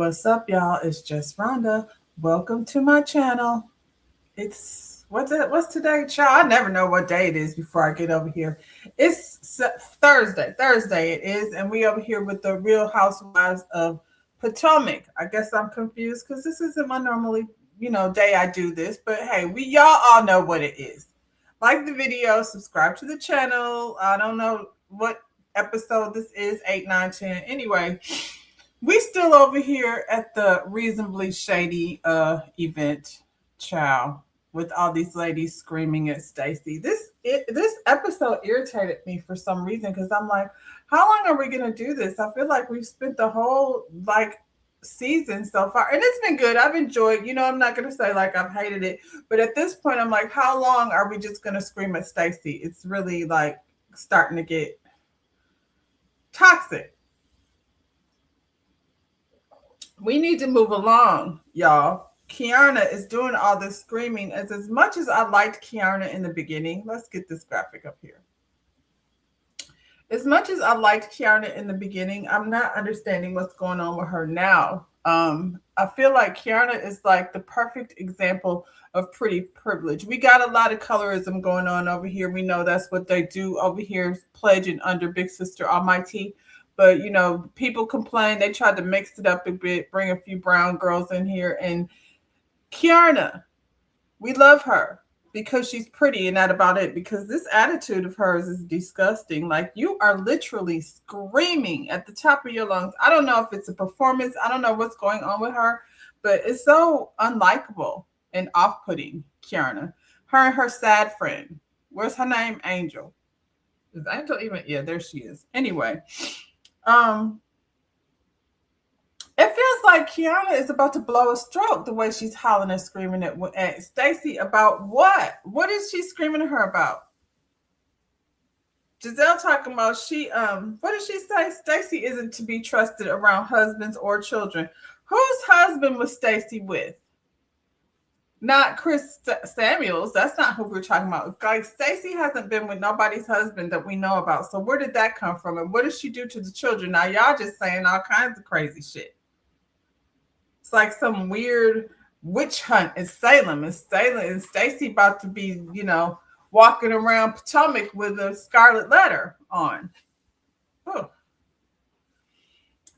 What's up, y'all? It's just Rhonda. Welcome to my channel. What's today, child? I never know what day it is before I get over here. Thursday. Thursday it is, and we over here with the Real Housewives of Potomac. I guess I'm confused because this isn't my normally, day I do this. But hey, we y'all all know what it is. Like the video, subscribe to the channel. I don't know what episode this is, 8, 9, 10. Anyway, we still over here at the reasonably shady event, child, with all these ladies screaming at Stacy. This episode irritated me for some reason because I'm like, how long are we gonna do this? I feel like we've spent the whole season so far, and it's been good. I've enjoyed. I'm not gonna say like I've hated it, but at this point, I'm like, how long are we just gonna scream at Stacy? It's really like starting to get toxic. We need to move along, y'all. Kiana is doing all this screaming. As much as I liked Kiana in the beginning, let's get this graphic up here. As much as I liked Kiana in the beginning, I'm not understanding what's going on with her now. I feel like Kiana is like the perfect example of pretty privilege. We got a lot of colorism going on over here. We know that's what they do over here, pledging under Big Sister Almighty. But people complain. They tried to mix it up a bit, bring a few brown girls in here. And Kiana, we love her because she's pretty and not about it. Because this attitude of hers is disgusting. Like, you are literally screaming at the top of your lungs. I don't know if it's a performance. I don't know what's going on with her, but it's so unlikable and off-putting. Kiana, her and her sad friend. Where's her name? Angel. Is Angel even? Yeah, there she is. Anyway. It feels like Kiana is about to blow a stroke the way she's hollering and screaming at Stacy about what? What is she screaming at her about? Giselle talking about what did she say? Stacy isn't to be trusted around husbands or children. Whose husband was Stacy with? Not Chris Samuels. That's not who we're talking about. Like, Stacy hasn't been with nobody's husband that we know about. So where did that come from? And what does she do to the children? Now, y'all just saying all kinds of crazy shit. It's like some weird witch hunt in Salem. And Stacy about to be, walking around Potomac with a scarlet letter on. Oh.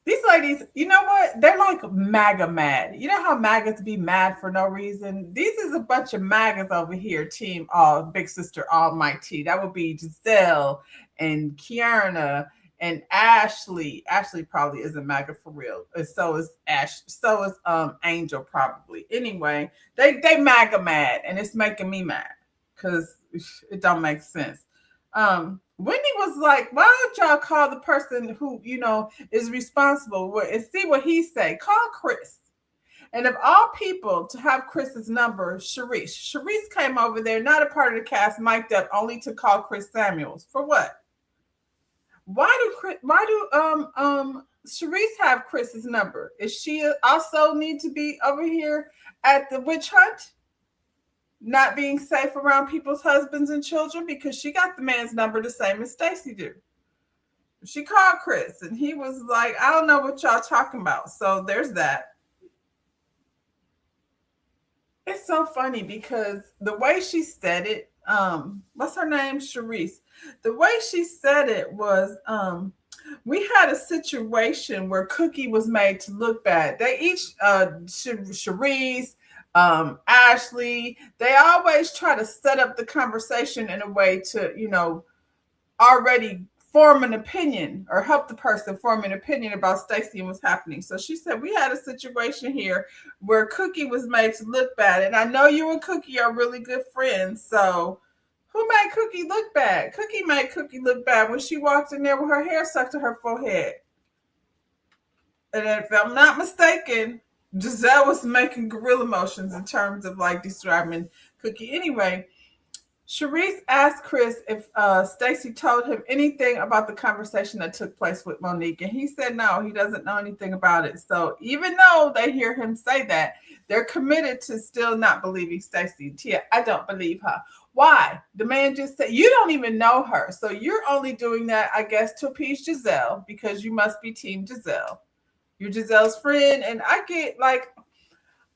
These ladies, you know what? They're like MAGA mad. You know how MAGAs be mad for no reason? These is a bunch of MAGAs over here, team Big Sister Almighty. That would be Giselle and Kiana and Ashley. Ashley probably isn't MAGA for real. And so is Angel probably. Anyway, they MAGA mad, and it's making me mad because it don't make sense. Whitney was like, why don't y'all call the person who, is responsible and see what he say? Call Chris. And of all people to have Chris's number, Sharice came over there, not a part of the cast, mic'd up, only to call Chris Samuels. For what? Why do Sharice have Chris's number? Is she also need to be over here at the witch hunt? Not being safe around people's husbands and children, because she got the man's number the same as Stacy do. She called Chris and he was like, I don't know what y'all talking about. So there's that. It's so funny because the way she said it, what's her name? Sharice. The way she said it was, we had a situation where Cookie was made to look bad. They each, Sharice, Ashley, they always try to set up the conversation in a way to, already form an opinion or help the person form an opinion about Stacy and what's happening. So she said, we had a situation here where Cookie was made to look bad. And I know you and Cookie are really good friends. So who made Cookie look bad? Cookie made Cookie look bad when she walked in there with her hair stuck to her forehead. And if I'm not mistaken, Giselle was making gorilla motions in terms of like describing Cookie. Anyway, Sharice asked Chris if Stacy told him anything about the conversation that took place with Monique. And he said no, he doesn't know anything about it. So even though they hear him say that, they're committed to still not believing Stacy. Tia, I don't believe her. Why? The man just said, you don't even know her. So you're only doing that, I guess, to appease Giselle because you must be Team Giselle. You're Giselle's friend. And I get like,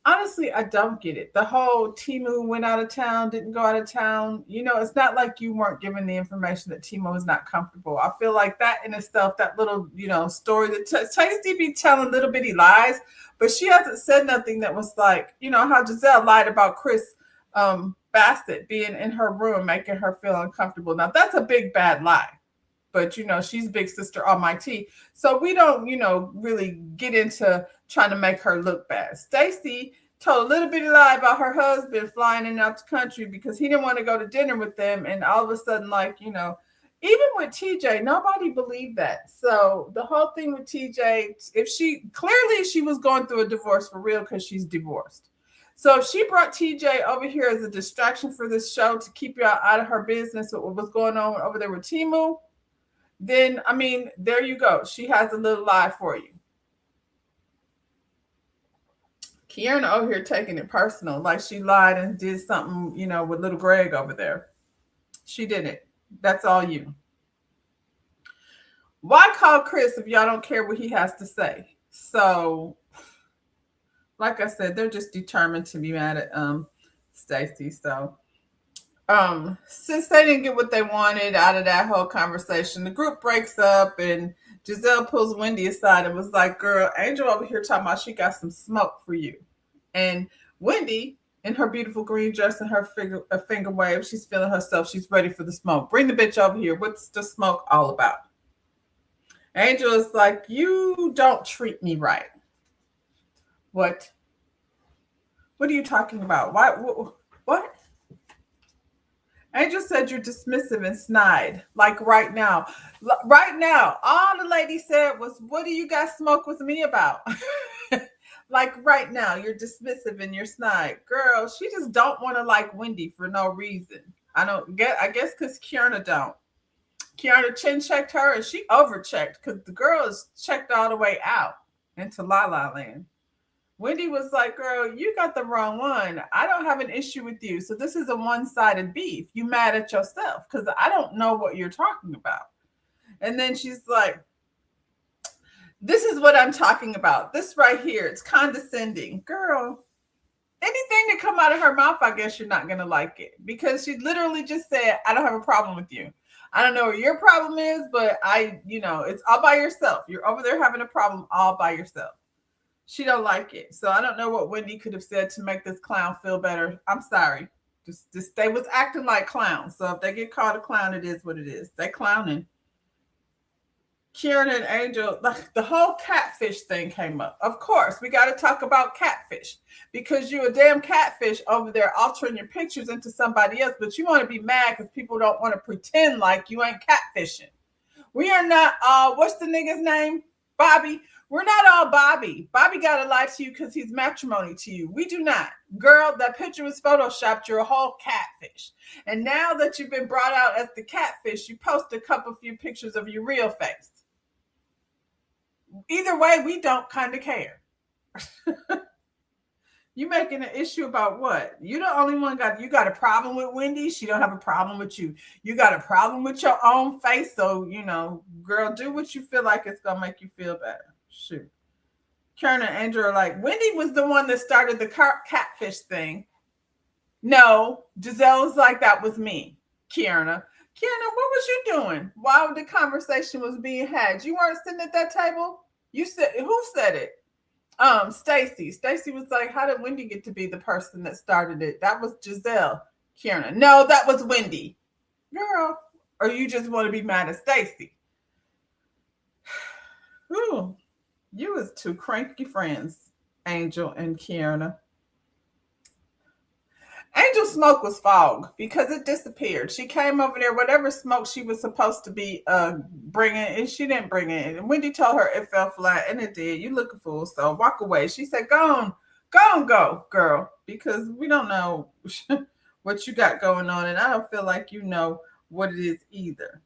honestly, I don't get it. The whole Timu went out of town, didn't go out of town. It's not like you weren't given the information that Timu was not comfortable. I feel like that in itself, that little, story that Tasty be telling little bitty lies, but she hasn't said nothing that was like, how Giselle lied about Chris Bassett being in her room, making her feel uncomfortable. Now, that's a big, bad lie. But she's big sister almighty, so we don't really get into trying to make her look bad. Stacy told a little bitty lie about her husband flying in and out the country because he didn't want to go to dinner with them, and all of a sudden, like, even with TJ, nobody believed that. So the whole thing with TJ, if she was going through a divorce for real, because she's divorced. So if she brought TJ over here as a distraction for this show to keep you out of her business with what was going on over there with Timu, then, I mean, there you go. She has a little lie for you. Kierna over here taking it personal, like she lied and did something, with little Greg over there. She didn't. That's all you. Why call Chris if y'all don't care what he has to say? So, like I said, they're just determined to be mad at Stacy. So, since they didn't get what they wanted out of that whole conversation, the group breaks up and Giselle pulls Wendy aside and was like, girl, Angel over here talking about she got some smoke for you. And Wendy, in her beautiful green dress and her finger wave, she's feeling herself. She's ready for the smoke. Bring the bitch over here. What's the smoke all about? Angel is like, you don't treat me right. What? What are you talking about? Why? What? Angel said you're dismissive and snide, like right now. Right now, all the lady said was, what do you guys smoke with me about? Like right now, you're dismissive and you're snide. Girl, she just don't want to like Wendy for no reason. I guess because Kierna don't. Kierna chin checked her and she overchecked because the girl is checked all the way out into La La Land. Wendy was like, girl, you got the wrong one. I don't have an issue with you. So this is a one-sided beef. You mad at yourself because I don't know what you're talking about. And then she's like, this is what I'm talking about. This right here, it's condescending. Girl, anything that come out of her mouth, I guess you're not going to like it. Because she literally just said, I don't have a problem with you. I don't know what your problem is, but it's all by yourself. You're over there having a problem all by yourself. She don't like it. So I don't know what Wendy could have said to make this clown feel better. I'm sorry. Just they was acting like clowns. So if they get called a clown, it is what it is. They clowning. Kieran and Angel, like the whole catfish thing came up. Of course, we got to talk about catfish because you're a damn catfish over there altering your pictures into somebody else, but you want to be mad because people don't want to pretend like you ain't catfishing. We are not, what's the nigga's name? Bobby. We're not all Bobby. Bobby got to lie to you because he's matrimony to you. We do not. Girl, that picture was photoshopped. You're a whole catfish. And now that you've been brought out as the catfish, you post a few pictures of your real face. Either way, we don't kind of care. You making an issue about what? You the only one you got a problem with Wendy. She don't have a problem with you. You got a problem with your own face. So, girl, do what you feel like it's going to make you feel better. Shoot. Karen and Andrew are like, Wendy was the one that started the catfish thing. No, Giselle's like, that was me, Kierna. Kierna, what was you doing while the conversation was being had? You weren't sitting at that table? You said, who said it? Stacy. Stacy was like, how did Wendy get to be the person that started it? That was Giselle. Kierna. No, that was Wendy. Girl, or you just want to be mad at Stacy? Ooh. You was two cranky friends, Angel and Kierna. Angel smoke was fog because it disappeared. She came over there, whatever smoke she was supposed to be bringing, and she didn't bring it. And Wendy told her it fell flat, and it did. You look a fool, so walk away. She said, go, girl, because we don't know what you got going on, and I don't feel like you know what it is either.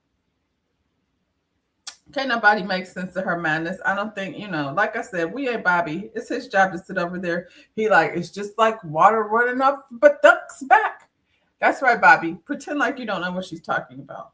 Can't nobody make sense of her madness. I don't think, like I said, we ain't Bobby. It's his job to sit over there. It's just like water running up but duck's back. That's right, Bobby. Pretend like you don't know what she's talking about.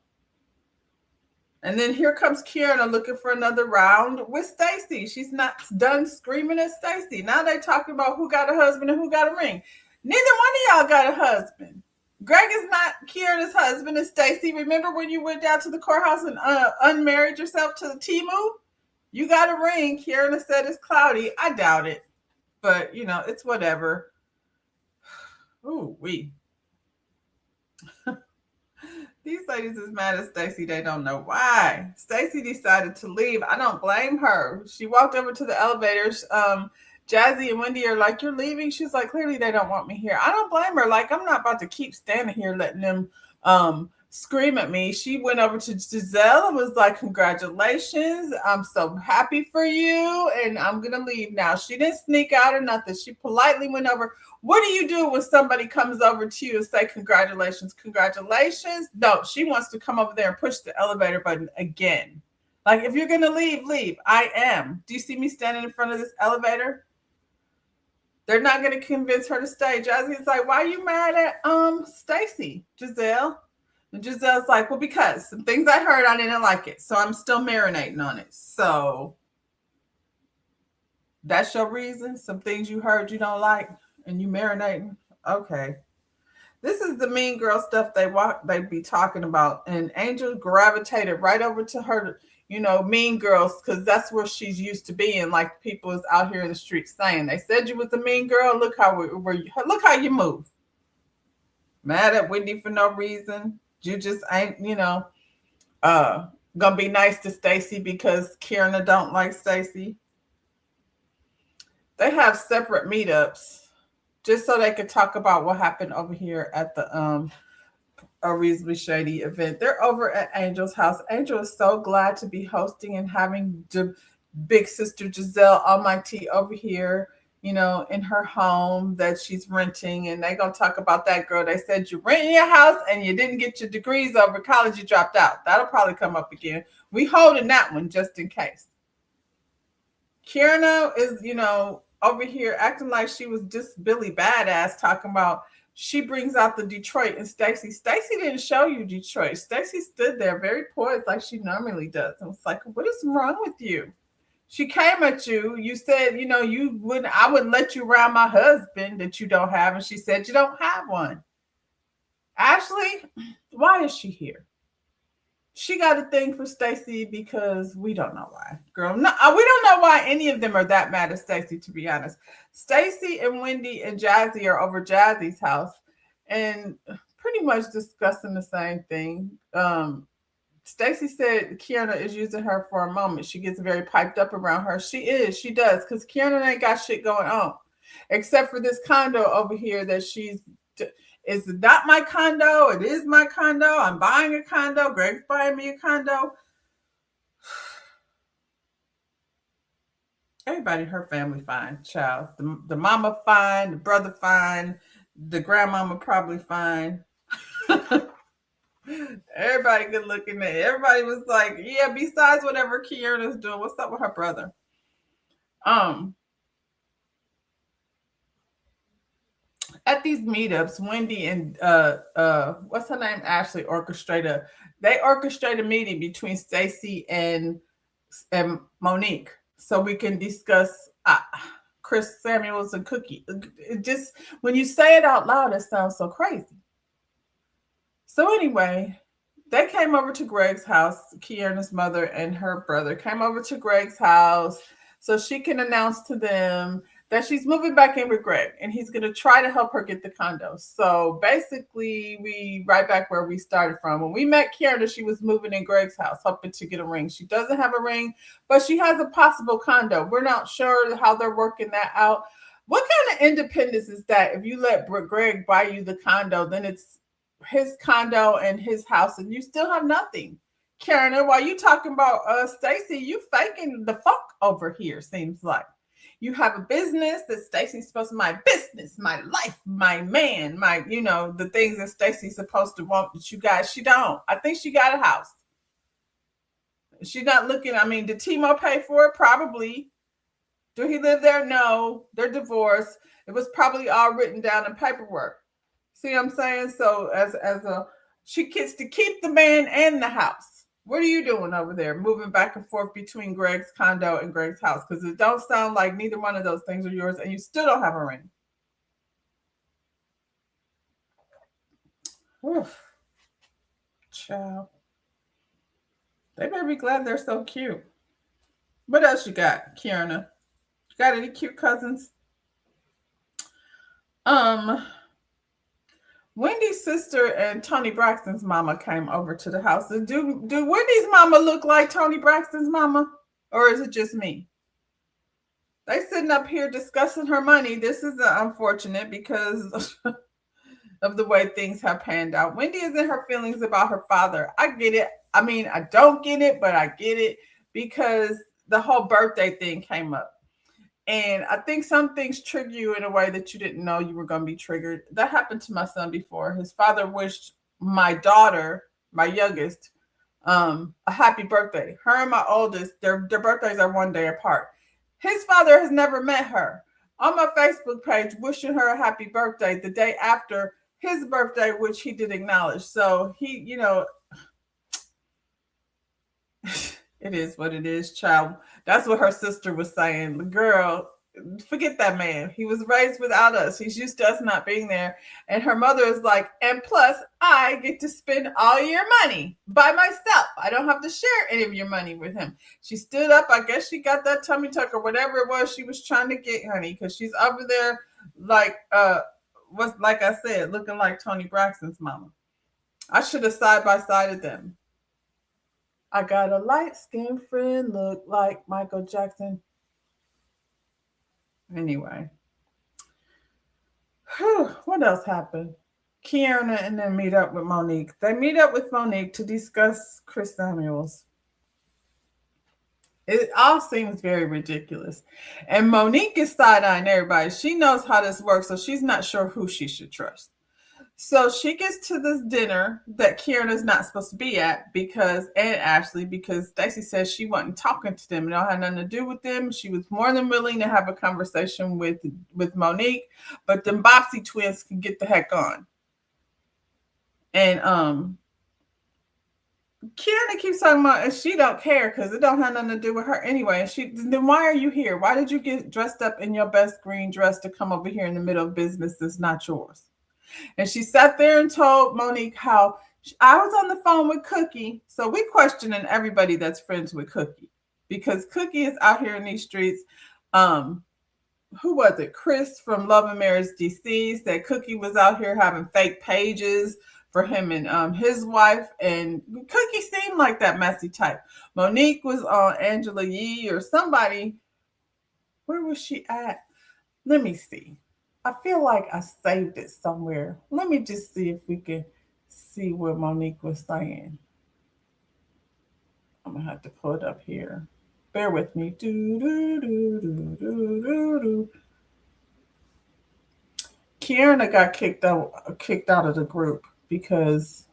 And then here comes Kierna looking for another round with Stacy. She's not done screaming at Stacy. Now they talking about who got a husband and who got a ring. Neither one of y'all got a husband. Greg is not Kierna's husband. It's Stacy. Remember when you went down to the courthouse and unmarried yourself to the Timu? You got a ring. Kierna said it's cloudy. I doubt it. But, it's whatever. Ooh, These ladies is mad at Stacy. They don't know why. Stacy decided to leave. I don't blame her. She walked over to the elevators. Jazzy and Wendy are like, "You're leaving?" She's like, "Clearly they don't want me here." I don't blame her. Like, I'm not about to keep standing here letting them scream at me. She went over to Giselle and was like, "Congratulations. I'm so happy for you. And I'm going to leave now." She didn't sneak out or nothing. She politely went over. What do you do when somebody comes over to you and say, "Congratulations, congratulations"? No, she wants to come over there and push the elevator button again. Like, if you're going to leave, leave. I am. Do you see me standing in front of this elevator? They're not going to convince her to stay. Jazzy's like, "Why are you mad at Stacy, Giselle?" And Giselle's like, "Well, because some things I heard, I didn't like it. So I'm still marinating on it." So that's your reason? Some things you heard you don't like and you marinating? Okay. This is the mean girl stuff they be talking about. And Angel gravitated right over to her, mean girls, because that's where she's used to being, like people is out here in the streets saying. They said you was a mean girl. Look look how you move. Mad at Wendy for no reason. You just ain't, gonna be nice to Stacy because Kierna don't like Stacy. They have separate meetups just so they could talk about what happened over here at the a reasonably shady event. They're over at Angel's house. Angel is so glad to be hosting and having big sister Giselle Almighty over here, in her home that she's renting. And they're going to talk about that girl. They said you rent your house and you didn't get your degrees over college. You dropped out. That'll probably come up again. We holding that one just in case. Kierna is, over here acting like she was just Billy Badass, talking about she brings out the Detroit and Stacy. Stacy didn't show you Detroit. Stacy stood there very poised like she normally does. And was like, "What is wrong with you?" She came at you. You said, I wouldn't let you around my husband that you don't have. And she said, "You don't have one." Ashley, why is she here? She got a thing for Stacy because we don't know why. Girl, no, we don't know why any of them are that mad at Stacy, to be honest. Stacy and Wendy and Jazzy are over Jazzy's house and pretty much discussing the same thing. Stacy said Kierna is using her for a moment. She gets very piped up around her. She does, because Kierna ain't got shit going on. Except for this condo over here that it's not my condo. It is my condo. I'm buying a condo. Greg's buying me a condo. Everybody in her family fine, child. The mama fine, the brother fine, the grandmama probably fine. Everybody good looking at it. Everybody was like, yeah, besides whatever Kierna's doing, what's up with her brother? At these meetups, Wendy and what's her name? Ashley orchestrate a meeting between Stacy and Monique so we can discuss Chris Samuels and Cookie. It just, when you say it out loud, it sounds so crazy. So anyway, they came over to Greg's house. Kierna's mother and her brother came over to Greg's house so she can announce to them that she's moving back in with Greg and he's going to try to help her get the condo. So basically, we right back where we started from. When we met Kierna, she was moving in Greg's house, hoping to get a ring. She doesn't have a ring, but she has a possible condo. We're not sure how they're working that out. What kind of independence is that? If you let Greg buy you the condo, then it's his condo and his house, and you still have nothing. Kierna, while you talking about Stacy, you faking the fuck over here, seems like. You have a business that Stacy's supposed to, my business, my life, my man, my, the things that Stacy's supposed to want that you guys, she don't. I think she got a house. She's not looking, did Timo pay for it? Probably. Do he live there? No. They're divorced. It was probably all written down in paperwork. See what I'm saying? So she gets to keep the man and the house. What are you doing over there, moving back and forth between Greg's condo and Greg's house? Because it don't sound like neither one of those things are yours, and you still don't have a ring. Oof, child. They better be glad they're so cute. What else you got, Kierna? You got any cute cousins? Um, Wendy's sister and Tony Braxton's mama came over to the house. Do Wendy's mama look like Tony Braxton's mama, or is it just me? They sitting up here discussing her money. This is unfortunate because of the way things have panned out. Wendy is in her feelings about her father. I get it. I mean, I don't get it, but I get it because the whole birthday thing came up. And I think some things trigger you in a way that you didn't know you were going to be triggered. That happened to my son before. His father wished my daughter, my youngest, a happy birthday. Her and my oldest, their birthdays are one day apart. His father has never met her. On my Facebook page, wishing her a happy birthday the day after his birthday, which he did acknowledge. So it is what it is, child. That's what her sister was saying. The girl, forget that man. He was raised without us. He's used to us not being there. And her mother is like, and plus, I get to spend all your money by myself. I don't have to share any of your money with him. She stood up. I guess she got that tummy tuck or whatever it was she was trying to get, honey, because she's over there like was like I said, looking like Tony Braxton's mama. I should have side by sided them. I got a light skinned friend, look like Michael Jackson. Anyway, what else happened? Kiana and then meet up with Monique. They meet up with Monique to discuss Chris Samuels. It all seems very ridiculous. And Monique is side eyeing everybody. She knows how this works, so she's not sure who she should trust. So she gets to this dinner that Kieran's not supposed to be at and Ashley, because Stacey says she wasn't talking to them. It don't have nothing to do with them. She was more than willing to have a conversation with Monique, but them Bopsy twins can get the heck on. And Kiana keeps talking about, and she don't care because it don't have nothing to do with her anyway. Then why are you here? Why did you get dressed up in your best green dress to come over here in the middle of business that's not yours? And she sat there and told Monique how I was on the phone with Cookie. So we questioning everybody that's friends with Cookie because Cookie is out here in these streets. Who was it? Chris from Love and Marriage DC said Cookie was out here having fake pages for him and his wife. And Cookie seemed like that messy type. Monique was on Angela Yee or somebody. Where was she at? Let me see. I feel like I saved it somewhere. Let me just see if we can see what Monique was saying. I'm gonna have to pull it up here. Bear with me. Kierna got kicked out of the group because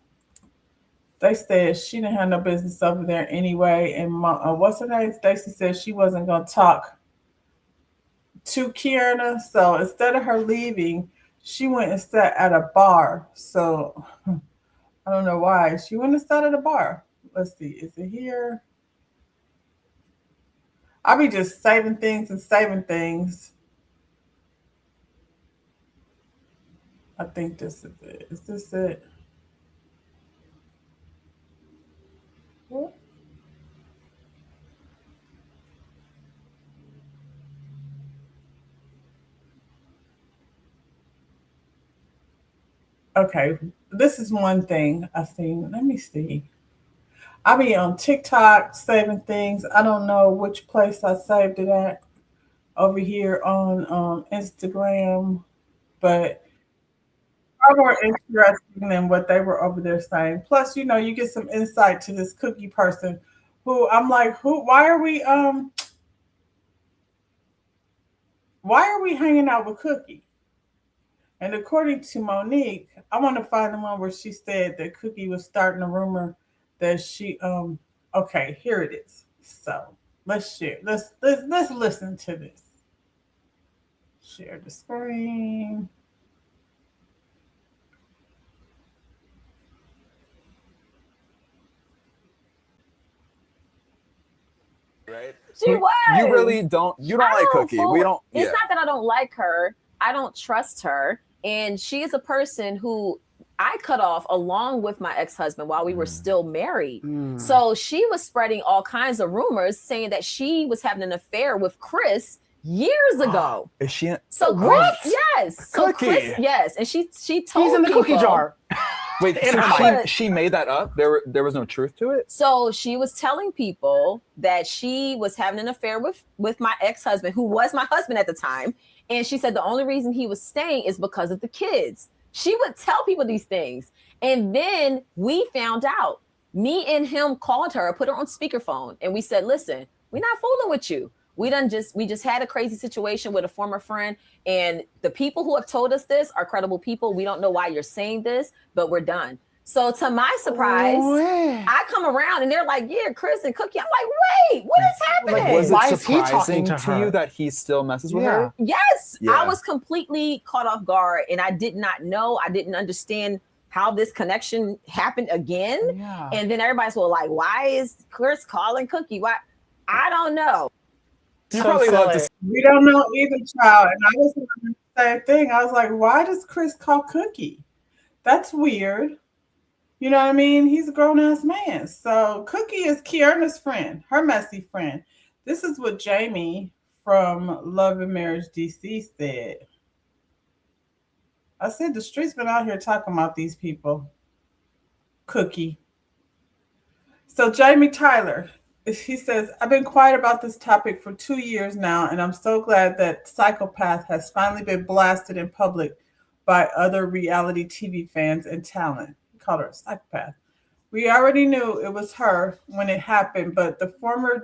they said she didn't have no business over there anyway. And what's her name? Stacey said she wasn't gonna talk to Kierna. So instead of her leaving, she went and sat at a bar. So I don't know why. She went and sat at a bar. Let's see. Is it here? I'll be just saving things and saving things. I think this is it. Is this it? What? Okay. This is one thing I've seen. Let me see. I be on TikTok saving things. I don't know which place I saved it at over here on Instagram, but I more interesting than what they were over there saying. Plus, you get some insight to this Cookie person who I'm like, why are we hanging out with Cookie? And according to Monique, I want to find the one where she said that Cookie was starting a rumor that she okay, here it is. So let's share. Let's listen to this. Share the screen. right? She was. You really don't. You don't like Cookie. We don't. It's not that I don't like her. I don't trust her, and she is a person who I cut off along with my ex-husband while we were still married. So she was spreading all kinds of rumors saying that she was having an affair with Chris years ago. Is she? So what? Chris, yes. So Cookie. Chris, yes, and she told He's in the people, cookie jar. Wait, she made that up? There was no truth to it? So she was telling people that she was having an affair with my ex-husband, who was my husband at the time. And she said the only reason he was staying is because of the kids. She would tell people these things. And then we found out. Me and him called her, put her on speakerphone, and we said, listen, we're not fooling with you. We just had a crazy situation with a former friend, and the people who have told us this are credible people. We don't know why you're saying this, but we're done. So to my surprise, I come around and they're like, yeah, Chris and Cookie. I'm like, wait, what is happening? Like, was Why it is he surprising talking to to you her? that he still messes with her? Yes. Yeah. I was completely caught off guard, and I did not know. I didn't understand how this connection happened again. Yeah. And then everybody's like, why is Chris calling Cookie? Why? I don't know. You probably love to. We don't know either, child. And I was wondering the same thing. I was like, why does Chris call Cookie? That's weird. You know what I mean? He's a grown-ass man. So Cookie is Kiana's friend, her messy friend. This is what Jamie from Love and Marriage DC said. I said the streets been out here talking about these people. Cookie. So Jamie Tyler, he says, I've been quiet about this topic for 2 years now, and I'm so glad that Psychopath has finally been blasted in public by other reality TV fans and talent. He called her a psychopath. We already knew it was her when it happened, but the former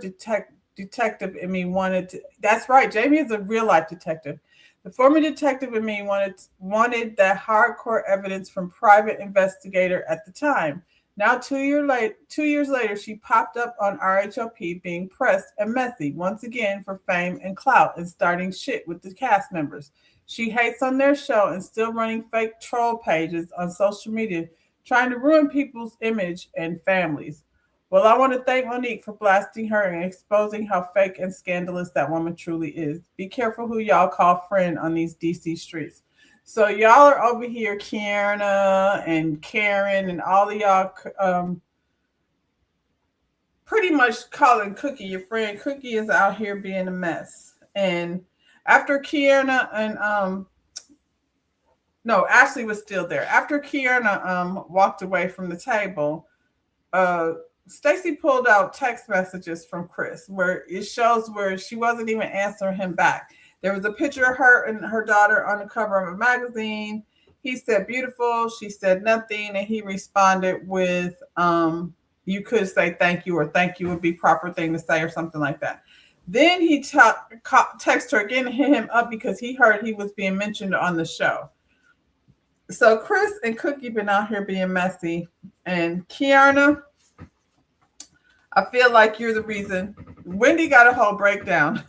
detective in me wanted to. That's right, Jamie is a real life detective. The former detective in me wanted that hardcore evidence from private investigator at the time. Now, 2 years later, she popped up on RHOP being pressed and messy once again for fame and clout and starting shit with the cast members. She hates on their show and still running fake troll pages on social media, trying to ruin people's image and families. Well, I want to thank Monique for blasting her and exposing how fake and scandalous that woman truly is. Be careful who y'all call friend on these DC streets. So y'all are over here, Kierna and Karen and all of y'all pretty much calling Cookie your friend. Cookie is out here being a mess. And after Kierna and no, Ashley was still there. After Kierna walked away from the table, Stacy pulled out text messages from Chris where it shows where she wasn't even answering him back. There was a picture of her and her daughter on the cover of a magazine. He said beautiful. She said nothing. And he responded with, you could say thank you, or thank you would be proper thing to say, or something like that. Then he texted her again and hit him up because he heard he was being mentioned on the show. So Chris and Cookie been out here being messy. And Kiana, I feel like you're the reason. Wendy got a whole breakdown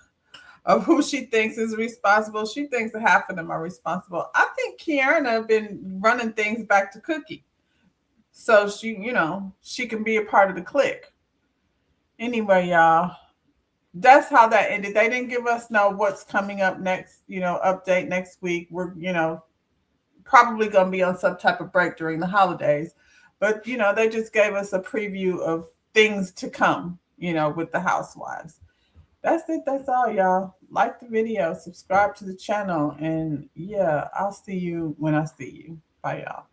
of who she thinks is responsible. She thinks that half of them are responsible. I think Kiana been running things back to Cookie. So she can be a part of the clique. Anyway, y'all, that's how that ended. They didn't give us what's coming up next, update next week. We're, probably going to be on some type of break during the holidays. But, they just gave us a preview of things to come, with the Housewives. That's it. That's all, y'all. Like the video, subscribe to the channel, and yeah, I'll see you when I see you. Bye, y'all.